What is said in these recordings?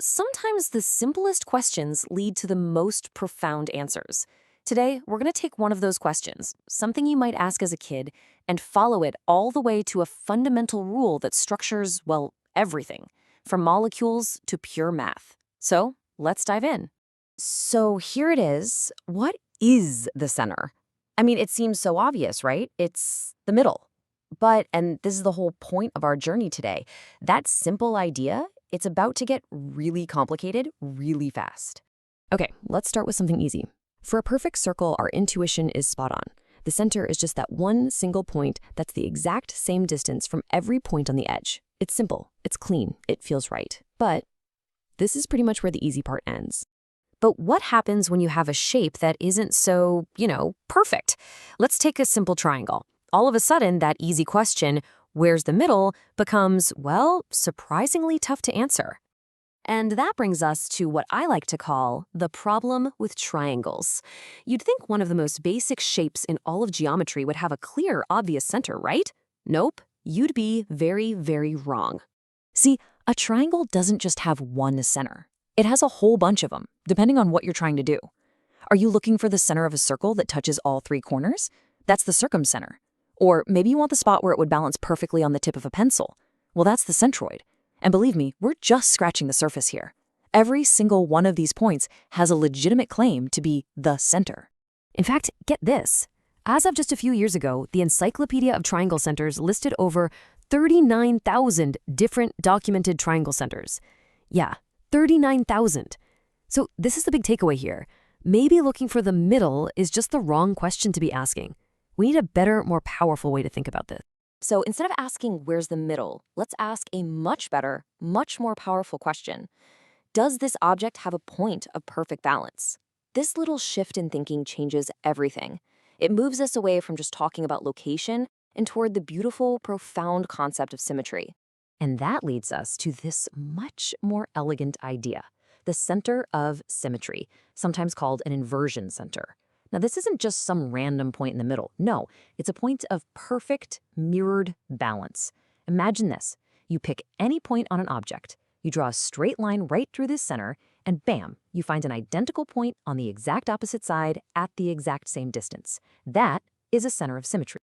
Sometimes the simplest questions lead to the most profound answers. Today, we're going to take one of those questions, something you might ask as a kid, and follow it all the way to a fundamental rule that structures, well, everything, from molecules to pure math. So, let's dive in. So, here it is. What is the center? I mean, it seems so obvious, right? It's the middle. And this is the whole point of our journey today, that simple idea, it's about to get really complicated really fast. Okay, let's start with something easy. For a perfect circle, our intuition is spot on. The center is just that one single point that's the exact same distance from every point on the edge. It's simple, it's clean, it feels right. But this is pretty much where the easy part ends. But what happens when you have a shape that isn't so, perfect? Let's take a simple triangle. All of a sudden, that easy question, where's the middle, becomes, well, surprisingly tough to answer. And that brings us to what I like to call the problem with triangles. You'd think one of the most basic shapes in all of geometry would have a clear, obvious center, right? Nope, you'd be very, very wrong. See, a triangle doesn't just have one center. It has a whole bunch of them, depending on what you're trying to do. Are you looking for the center of a circle that touches all three corners? That's the circumcenter. Or maybe you want the spot where it would balance perfectly on the tip of a pencil. Well, that's the centroid. And believe me, we're just scratching the surface here. Every single one of these points has a legitimate claim to be the center. In fact, get this. As of just a few years ago, the Encyclopedia of Triangle Centers listed over 39,000 different documented triangle centers. Yeah, 39,000. So this is the big takeaway here. Maybe looking for the middle is just the wrong question to be asking. We need a better, more powerful way to think about this. So instead of asking where's the middle, let's ask a much better, much more powerful question. Does this object have a point of perfect balance? This little shift in thinking changes everything. It moves us away from just talking about location and toward the beautiful, profound concept of symmetry. And that leads us to this much more elegant idea, the center of symmetry, sometimes called an inversion center. Now, this isn't just some random point in the middle. No, it's a point of perfect mirrored balance. Imagine this. You pick any point on an object, you draw a straight line right through this center, and bam, you find an identical point on the exact opposite side at the exact same distance. That is a center of symmetry.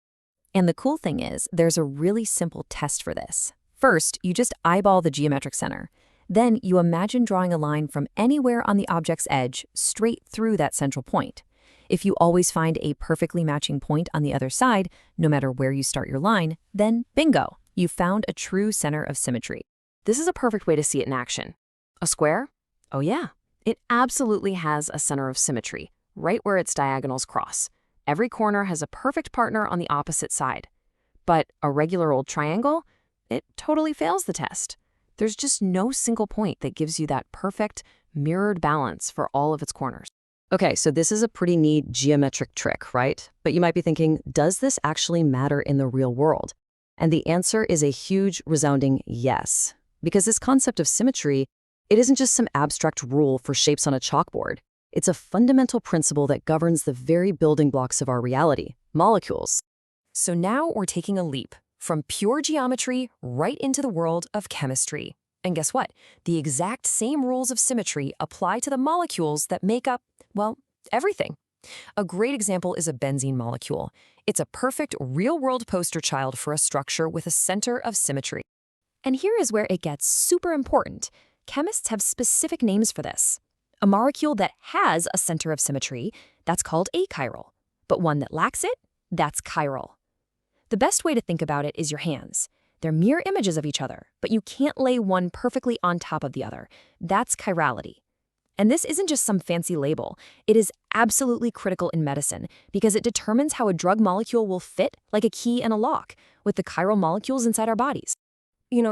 And the cool thing is, there's a really simple test for this. First, you just eyeball the geometric center. Then you imagine drawing a line from anywhere on the object's edge straight through that central point. If you always find a perfectly matching point on the other side, no matter where you start your line, then bingo, you found a true center of symmetry. This is a perfect way to see it in action. A square? Oh yeah, it absolutely has a center of symmetry, right where its diagonals cross. Every corner has a perfect partner on the opposite side. But a regular old triangle? It totally fails the test. There's just no single point that gives you that perfect, mirrored balance for all of its corners. Okay, so this is a pretty neat geometric trick, right? But you might be thinking, does this actually matter in the real world? And the answer is a huge, resounding yes. Because this concept of symmetry, it isn't just some abstract rule for shapes on a chalkboard. It's a fundamental principle that governs the very building blocks of our reality, molecules. So now we're taking a leap from pure geometry right into the world of chemistry. And guess what? The exact same rules of symmetry apply to the molecules that make up, well, everything. A great example is a benzene molecule. It's a perfect real-world poster child for a structure with a center of symmetry. And here is where it gets super important. Chemists have specific names for this. A molecule that has a center of symmetry, that's called achiral. But one that lacks it, that's chiral. The best way to think about it is your hands. They're mirror images of each other, but you can't lay one perfectly on top of the other. That's chirality. And this isn't just some fancy label. It is absolutely critical in medicine because it determines how a drug molecule will fit like a key in a lock with the chiral molecules inside our bodies.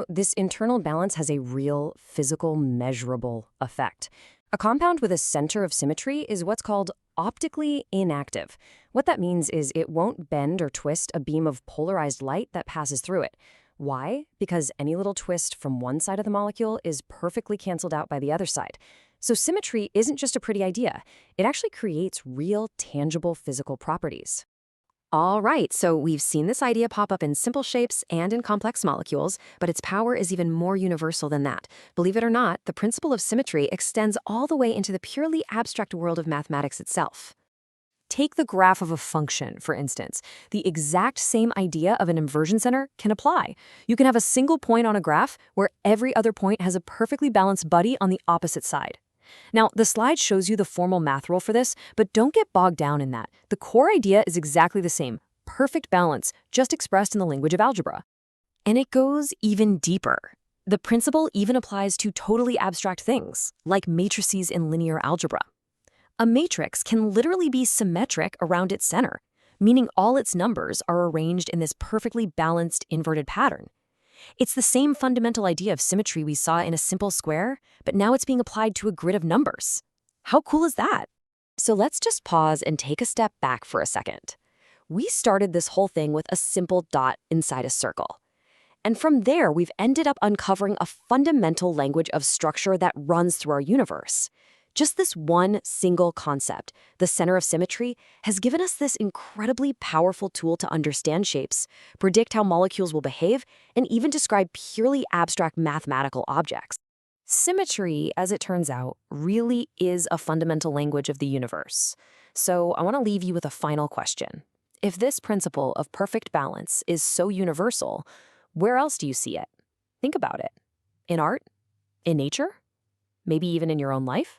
This internal balance has a real physical, measurable effect. A compound with a center of symmetry is what's called optically inactive. What that means is it won't bend or twist a beam of polarized light that passes through it. Why? Because any little twist from one side of the molecule is perfectly canceled out by the other side. So symmetry isn't just a pretty idea. It actually creates real, tangible physical properties. All right, so we've seen this idea pop up in simple shapes and in complex molecules, but its power is even more universal than that. Believe it or not, the principle of symmetry extends all the way into the purely abstract world of mathematics itself. Take the graph of a function, for instance. The exact same idea of an inversion center can apply. You can have a single point on a graph where every other point has a perfectly balanced buddy on the opposite side. Now, the slide shows you the formal math rule for this, but don't get bogged down in that. The core idea is exactly the same: perfect balance, just expressed in the language of algebra. And it goes even deeper. The principle even applies to totally abstract things, like matrices in linear algebra. A matrix can literally be symmetric around its center, meaning all its numbers are arranged in this perfectly balanced inverted pattern. It's the same fundamental idea of symmetry we saw in a simple square, but now it's being applied to a grid of numbers. How cool is that? So let's just pause and take a step back for a second. We started this whole thing with a simple dot inside a circle. And from there, we've ended up uncovering a fundamental language of structure that runs through our universe. Just this one single concept, the center of symmetry, has given us this incredibly powerful tool to understand shapes, predict how molecules will behave, and even describe purely abstract mathematical objects. Symmetry, as it turns out, really is a fundamental language of the universe. So I want to leave you with a final question. If this principle of perfect balance is so universal, where else do you see it? Think about it. In art? In nature? Maybe even in your own life?